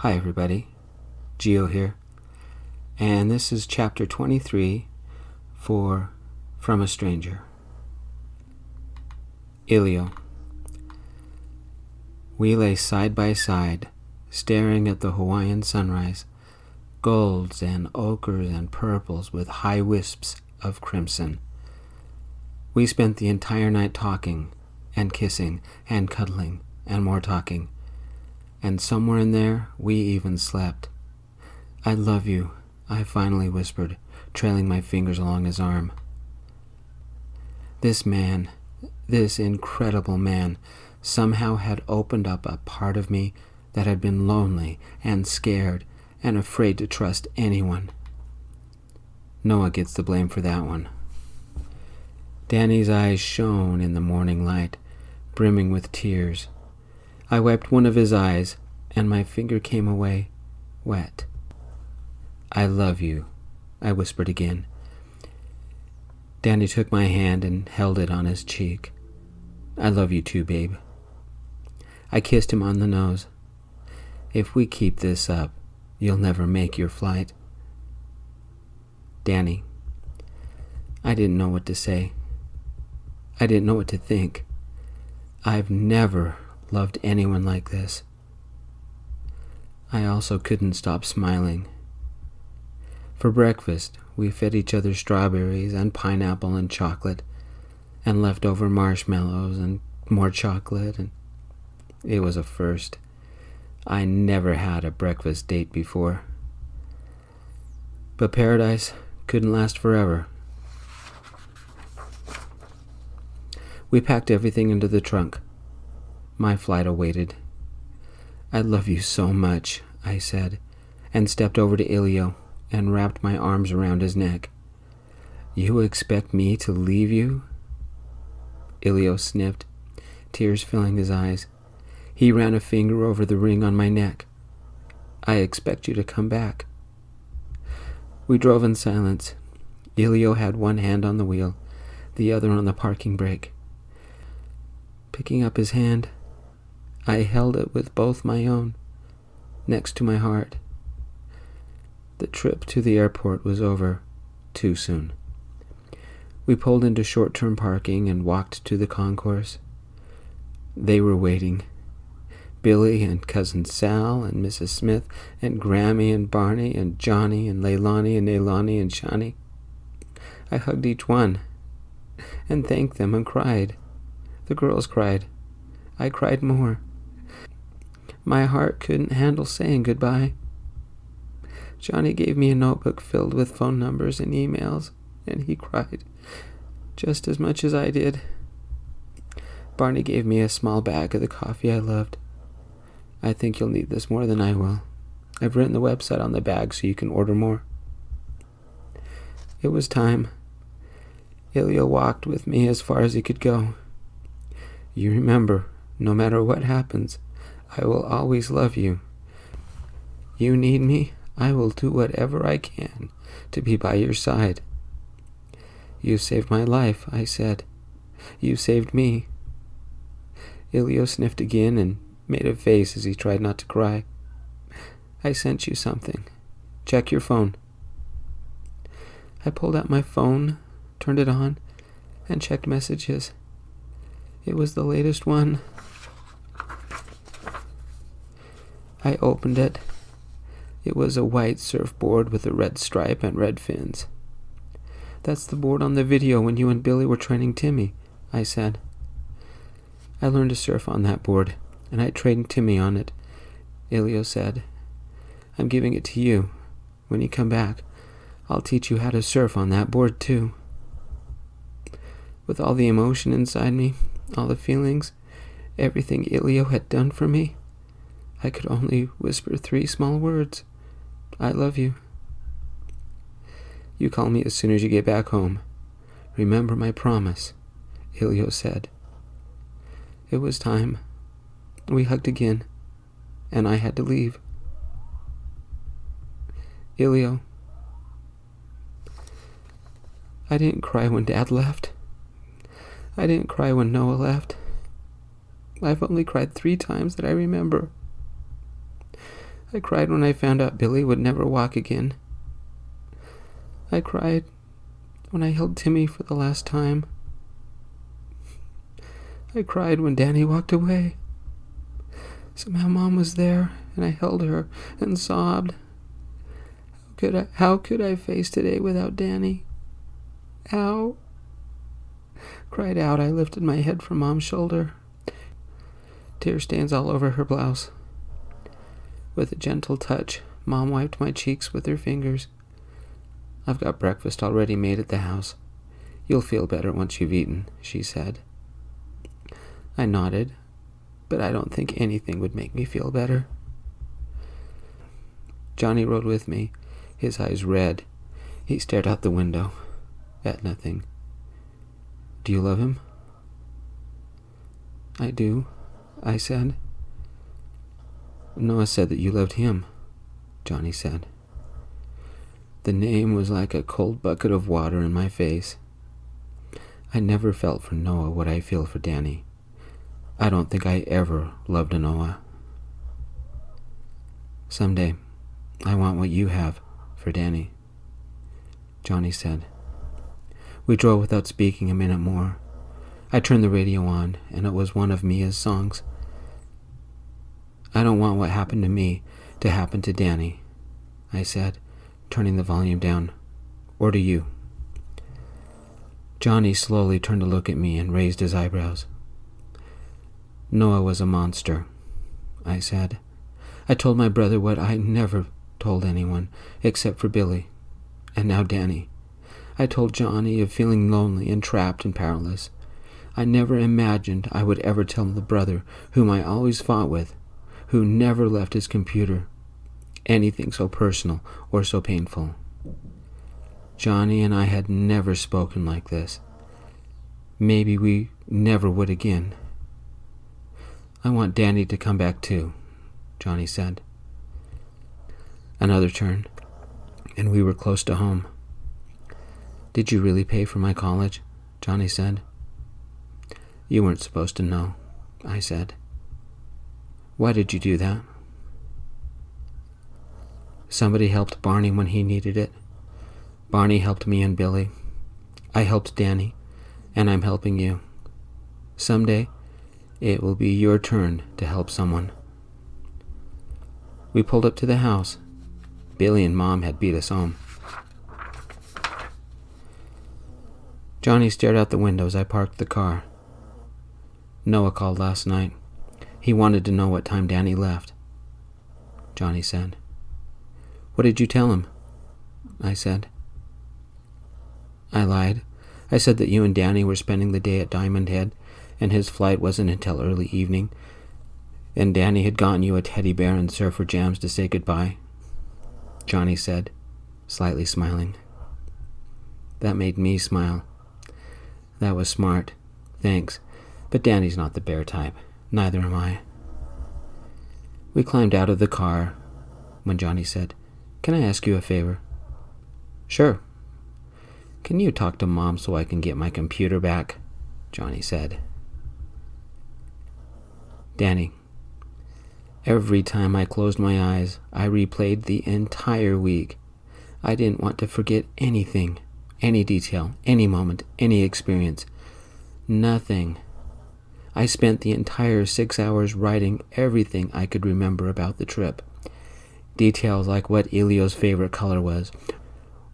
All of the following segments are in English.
Hi everybody, Gio here, and this is chapter 23 for From a Stranger. Ilio. We lay side by side, staring at the Hawaiian sunrise, golds and ochres and purples with high wisps of crimson. We spent the entire night talking and kissing and cuddling and more talking. And somewhere in there, we even slept. "I love you," I finally whispered, trailing my fingers along his arm. This man, this incredible man, somehow had opened up a part of me that had been lonely and scared and afraid to trust anyone. Noah gets the blame for that one. Danny's eyes shone in the morning light, brimming with tears. I wiped one of his eyes, and my finger came away, wet. "I love you," I whispered again. Danny took my hand and held it on his cheek. "I love you too, babe." I kissed him on the nose. "If we keep this up, you'll never make your flight." Danny. I didn't know what to say. I didn't know what to think. I've never loved anyone like this. I also couldn't stop smiling. For breakfast, we fed each other strawberries and pineapple and chocolate, and leftover marshmallows and more chocolate, and it was a first. I never had a breakfast date before. But paradise couldn't last forever. We packed everything into the trunk. My flight awaited. "I love you so much," I said, and stepped over to Ilio and wrapped my arms around his neck. "You expect me to leave you?" Ilio sniffed, tears filling his eyes. He ran a finger over the ring on my neck. "I expect you to come back." We drove in silence. Ilio had one hand on the wheel, the other on the parking brake. Picking up his hand, I held it with both my own, next to my heart. The trip to the airport was over too soon. We pulled into short-term parking and walked to the concourse. They were waiting. Billy and Cousin Sal and Mrs. Smith and Grammy and Barney and Johnny and Leilani and Nailani and Shani. I hugged each one and thanked them and cried. The girls cried. I cried more. My heart couldn't handle saying goodbye. Johnny gave me a notebook filled with phone numbers and emails, and he cried just as much as I did. Barney gave me a small bag of the coffee I loved. "I think you'll need this more than I will. I've written the website on the bag so you can order more." It was time. Ilio walked with me as far as he could go. "You remember, no matter what happens, I will always love you. You need me, I will do whatever I can to be by your side." "You saved my life," I said. "You saved me." Ilio sniffed again and made a face as he tried not to cry. "I sent you something. Check your phone." I pulled out my phone, turned it on, and checked messages. It was the latest one. I opened it. It was a white surfboard with a red stripe and red fins. "That's the board on the video when you and Billy were training Timmy," I said. "I learned to surf on that board, and I trained Timmy on it," Ilio said. "I'm giving it to you. When you come back, I'll teach you how to surf on that board too." With all the emotion inside me, all the feelings, everything Ilio had done for me, I could only whisper 3 small words. "I love you." "You call me as soon as you get back home. Remember my promise," Ilio said. It was time. We hugged again, and I had to leave. Ilio. I didn't cry when Dad left. I didn't cry when Noah left. I've only cried 3 times that I remember. I cried when I found out Billy would never walk again. I cried when I held Timmy for the last time. I cried when Danny walked away. Somehow Mom was there, and I held her and sobbed. How could I face today without Danny? How? Cried out, I lifted my head from Mom's shoulder. Tear stains all over her blouse. With a gentle touch, Mom wiped my cheeks with her fingers. I've got breakfast already made at the house. You'll feel better once you've eaten, she said. I nodded, but I don't think anything would make me feel better. Johnny rode with me, his eyes red. He stared out the window, at nothing. Do you love him? I do, I said. Noah said that you loved him, Johnny said. The name was like a cold bucket of water in my face. I never felt for Noah what I feel for Danny. I don't think I ever loved a Noah. Someday, I want what you have for Danny, Johnny said. We drove without speaking a minute more. I turned the radio on, and it was one of Mia's songs. I don't want what happened to me to happen to Danny, I said, turning the volume down. Or to you. Johnny slowly turned to look at me and raised his eyebrows. Noah was a monster, I said. I told my brother what I never told anyone, except for Billy, and now Danny. I told Johnny of feeling lonely and trapped and powerless. I never imagined I would ever tell the brother whom I always fought with, who never left his computer, anything so personal or so painful. Johnny and I had never spoken like this. Maybe we never would again. I want Danny to come back too, Johnny said. Another turn, and we were close to home. Did you really pay for my college? Johnny said. You weren't supposed to know, I said. Why did you do that? Somebody helped Barney when he needed it. Barney helped me and Billy. I helped Danny, and I'm helping you. Someday, it will be your turn to help someone. We pulled up to the house. Billy and Mom had beat us home. Johnny stared out the window as I parked the car. Noah called last night. He wanted to know what time Danny left. Johnny said. What did you tell him? I said. I lied. I said that you and Danny were spending the day at Diamond Head, and his flight wasn't until early evening, and Danny had gotten you a teddy bear and Surfer Jams to say goodbye. Johnny said, slightly smiling. That made me smile. That was smart. Thanks. But Danny's not the bear type. Neither am I. We climbed out of the car when Johnny said, Can I ask you a favor? Sure. Can you talk to Mom so I can get my computer back? Johnny said. Danny. Every time I closed my eyes, I replayed the entire week. I didn't want to forget anything, any detail, any moment, any experience. Nothing. I spent the entire 6 hours writing everything I could remember about the trip. Details like what Ilio's favorite color was,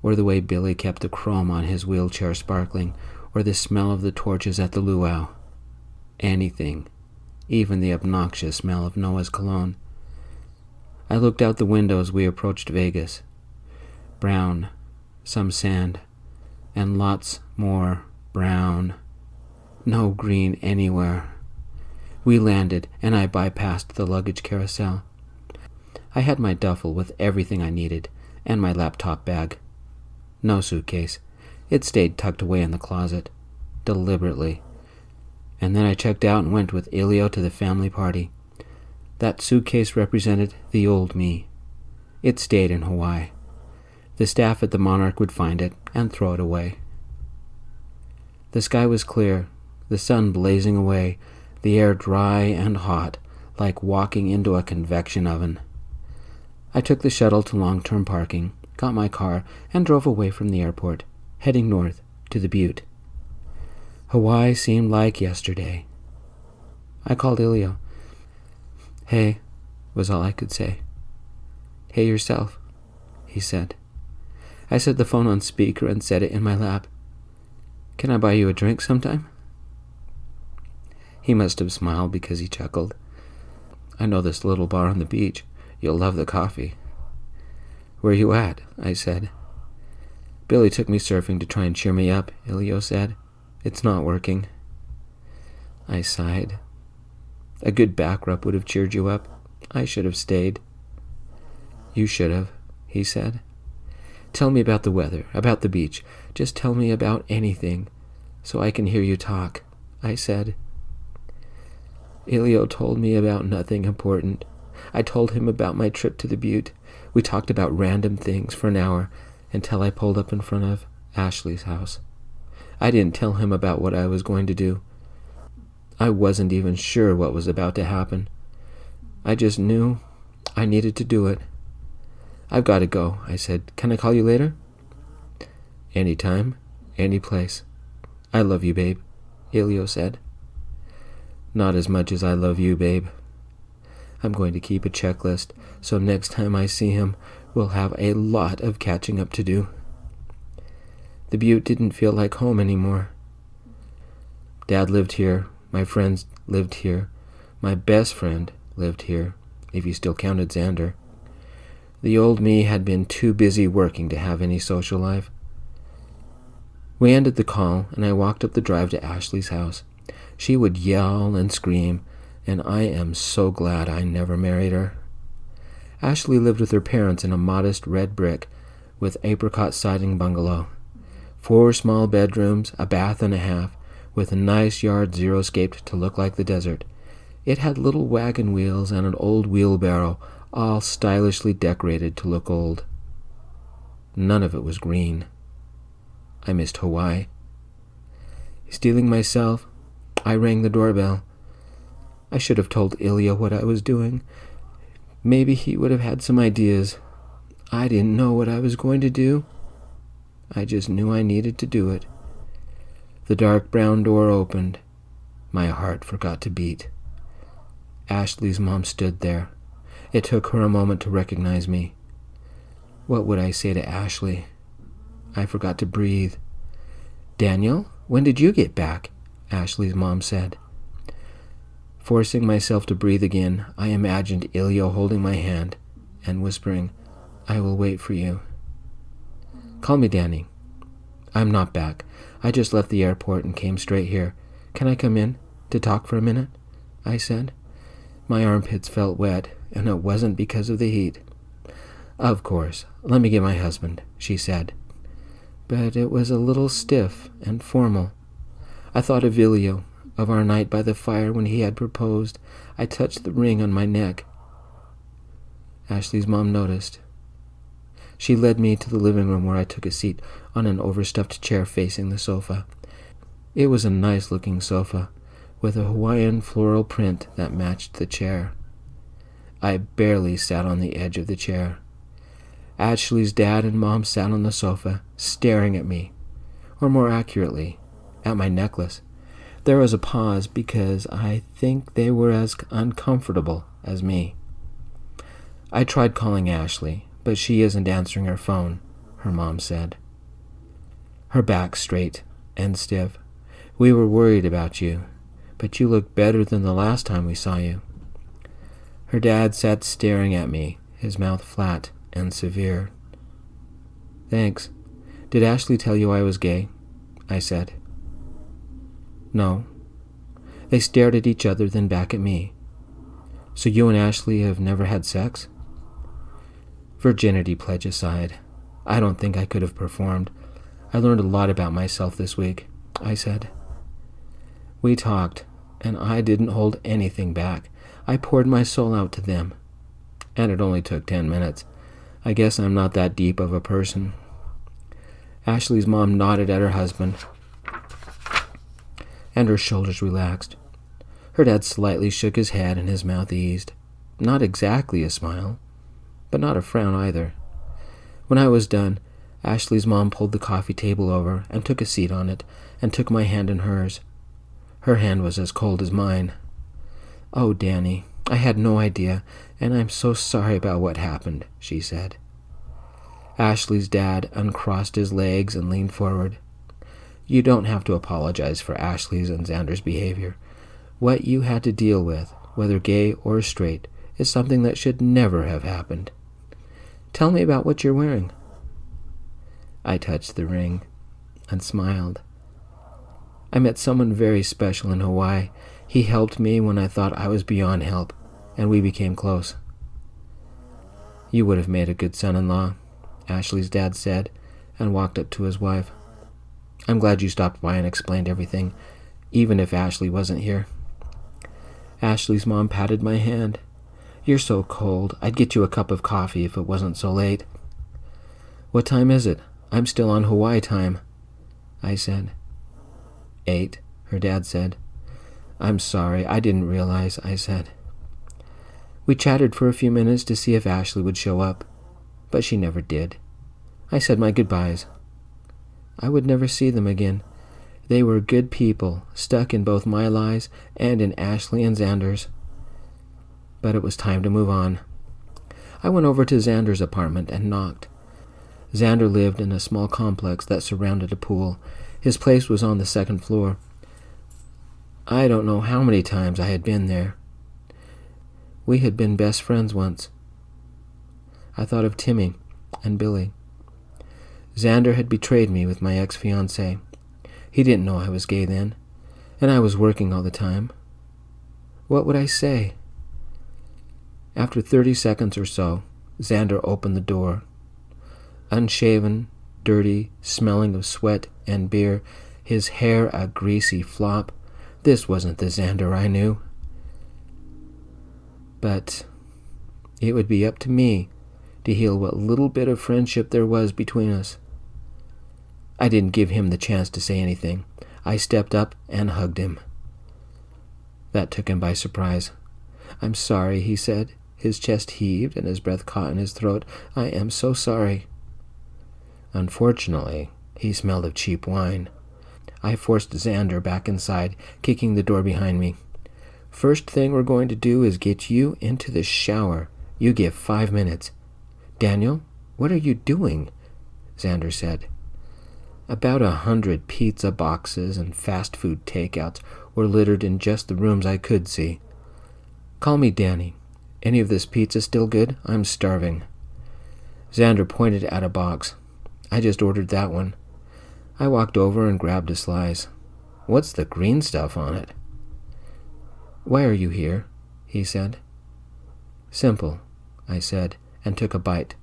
or the way Billy kept the chrome on his wheelchair sparkling, or the smell of the torches at the luau. Anything. Even the obnoxious smell of Noah's cologne. I looked out the window as we approached Vegas. Brown, some sand, and lots more brown. No green anywhere. We landed, and I bypassed the luggage carousel. I had my duffel with everything I needed, and my laptop bag. No suitcase. It stayed tucked away in the closet, deliberately. And then I checked out and went with Ilio to the family party. That suitcase represented the old me. It stayed in Hawaii. The staff at the Monarch would find it and throw it away. The sky was clear, the sun blazing away, the air dry and hot, like walking into a convection oven. I took the shuttle to long-term parking, got my car, and drove away from the airport, heading north to the Butte. Hawaii seemed like yesterday. I called Ilio. "Hey," was all I could say. "Hey yourself," he said. I set the phone on speaker and set it in my lap. "Can I buy you a drink sometime?" He must have smiled because he chuckled. "I know this little bar on the beach. You'll love the coffee." "Where you at?" I said. "Billy took me surfing to try and cheer me up," Ilio said. "It's not working." I sighed. "A good back rub would have cheered you up. I should have stayed." "You should have," he said. "Tell me about the weather, about the beach. Just tell me about anything, so I can hear you talk," I said. Ilio told me about nothing important. I told him about my trip to the Butte. We talked about random things for an hour until I pulled up in front of Ashley's house. I didn't tell him about what I was going to do. I wasn't even sure what was about to happen. I just knew I needed to do it. "I've got to go," I said. "Can I call you later?" "Anytime, any place. I love you, babe," Ilio said. "Not as much as I love you, babe. I'm going to keep a checklist, so next time I see him, we'll have a lot of catching up to do." The Butte didn't feel like home anymore. Dad lived here, my friends lived here, my best friend lived here, if you still counted Xander. The old me had been too busy working to have any social life. We ended the call, and I walked up the drive to Ashley's house. She would yell and scream, and I am so glad I never married her. Ashley lived with her parents in a modest red brick with apricot siding bungalow. 4 small bedrooms, a bath and a half, with a nice yard xeriscaped to look like the desert. It had little wagon wheels and an old wheelbarrow, all stylishly decorated to look old. None of it was green. I missed Hawaii. Steeling myself, I rang the doorbell. I should have told Ilio what I was doing. Maybe he would have had some ideas. I didn't know what I was going to do. I just knew I needed to do it. The dark brown door opened. My heart forgot to beat. Ashley's mom stood there. It took her a moment to recognize me. What would I say to Ashley? I forgot to breathe. "Daniel, when did you get back?" Ashley's mom said. Forcing myself to breathe again, I imagined Ilio holding my hand and whispering, "I will wait for you." "Call me Danny." "I'm not back. I just left the airport and came straight here. Can I come in to talk for a minute?" I said. My armpits felt wet, and it wasn't because of the heat. "Of course. Let me get my husband," she said. But it was a little stiff and formal. I thought of Ilio, of our night by the fire when he had proposed. I touched the ring on my neck. Ashley's mom noticed. She led me to the living room where I took a seat on an overstuffed chair facing the sofa. It was a nice-looking sofa, with a Hawaiian floral print that matched the chair. I barely sat on the edge of the chair. Ashley's dad and mom sat on the sofa, staring at me, or more accurately, at my necklace. There was a pause because I think they were as uncomfortable as me. I tried calling Ashley, but she isn't answering her phone, her mom said. Her back straight and stiff. "We were worried about you, but you look better than the last time we saw you." Her dad sat staring at me, his mouth flat and severe. "Thanks. Did Ashley tell you I was gay?" I said. "No." They stared at each other, then back at me. "So you and Ashley have never had sex?" Virginity pledge aside, I don't think I could have performed. I learned a lot about myself this week, I said. We talked, and I didn't hold anything back. I poured my soul out to them. And it only took 10 minutes. I guess I'm not that deep of a person. Ashley's mom nodded at her husband, and her shoulders relaxed. Her dad slightly shook his head and his mouth eased. Not exactly a smile, but not a frown either. When I was done, Ashley's mom pulled the coffee table over and took a seat on it and took my hand in hers. Her hand was as cold as mine. "Oh, Danny, I had no idea, and I'm so sorry about what happened," she said. Ashley's dad uncrossed his legs and leaned forward. "You don't have to apologize for Ashley's and Xander's behavior. What you had to deal with, whether gay or straight, is something that should never have happened. Tell me about what you're wearing." I touched the ring and smiled. "I met someone very special in Hawaii. He helped me when I thought I was beyond help, and we became close." "You would have made a good son-in-law," Ashley's dad said, and walked up to his wife. "I'm glad you stopped by and explained everything, even if Ashley wasn't here." Ashley's mom patted my hand. "You're so cold. I'd get you a cup of coffee if it wasn't so late." "What time is it? I'm still on Hawaii time," I said. 8, her dad said. "I'm sorry, I didn't realize," I said. We chatted for a few minutes to see if Ashley would show up, but she never did. I said my goodbyes. I would never see them again. They were good people, stuck in both my lies and in Ashley and Xander's. But it was time to move on. I went over to Xander's apartment and knocked. Xander lived in a small complex that surrounded a pool. His place was on the 2nd floor. I don't know how many times I had been there. We had been best friends once. I thought of Timmy and Billy. Xander had betrayed me with my ex-fiancée. He didn't know I was gay then, and I was working all the time. What would I say? After 30 seconds or so, Xander opened the door. Unshaven, dirty, smelling of sweat and beer, his hair a greasy flop. This wasn't the Xander I knew. But it would be up to me to heal what little bit of friendship there was between us. I didn't give him the chance to say anything. I stepped up and hugged him. That took him by surprise. "I'm sorry," he said. His chest heaved and his breath caught in his throat. "I am so sorry." Unfortunately, he smelled of cheap wine. I forced Xander back inside, kicking the door behind me. "First thing we're going to do is get you into the shower. You get 5 minutes. Daniel, what are you doing?" Xander said. About 100 pizza boxes and fast food takeouts were littered in just the rooms I could see. "Call me Danny. Any of this pizza still good? I'm starving." Xander pointed at a box. "I just ordered that one." I walked over and grabbed a slice. "What's the green stuff on it?" "Why are you here?" he said. "Simple," I said, and took a bite.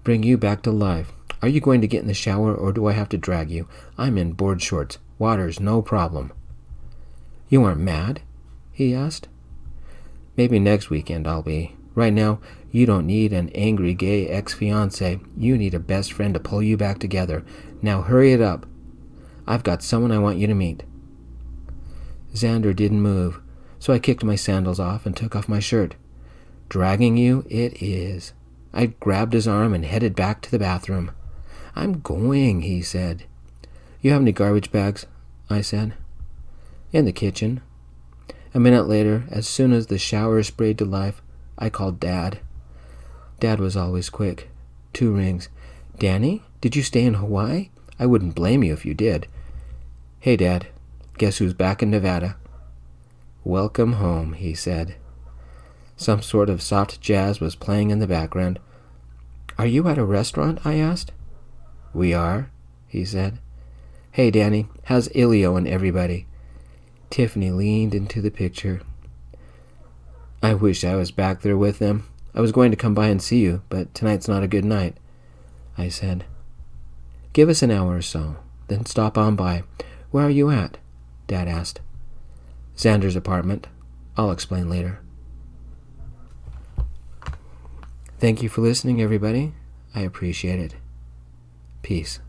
"Bring you back to life. Are you going to get in the shower, or do I have to drag you? I'm in board shorts. Water's no problem." "You aren't mad?" he asked. "Maybe next weekend I'll be. Right now, you don't need an angry gay ex-fiancé. You need a best friend to pull you back together. Now hurry it up. I've got someone I want you to meet." Xander didn't move, so I kicked my sandals off and took off my shirt. "Dragging you, it is." I grabbed his arm and headed back to the bathroom. "I'm going," he said. "You have any garbage bags?" I said. "In the kitchen." A minute later, as soon as the shower sprayed to life, I called Dad. Dad was always quick. 2 rings. "Danny, did you stay in Hawaii? I wouldn't blame you if you did." "Hey, Dad. Guess who's back in Nevada?" "Welcome home," he said. Some sort of soft jazz was playing in the background. "Are you at a restaurant?" I asked. "We are," he said. "Hey, Danny, how's Ilio and everybody?" Tiffany leaned into the picture. "I wish I was back there with them. I was going to come by and see you, but tonight's not a good night," I said. "Give us an hour or so, then stop on by. Where are you at?" Dad asked. "Xander's apartment. I'll explain later." Thank you for listening, everybody. I appreciate it. Peace.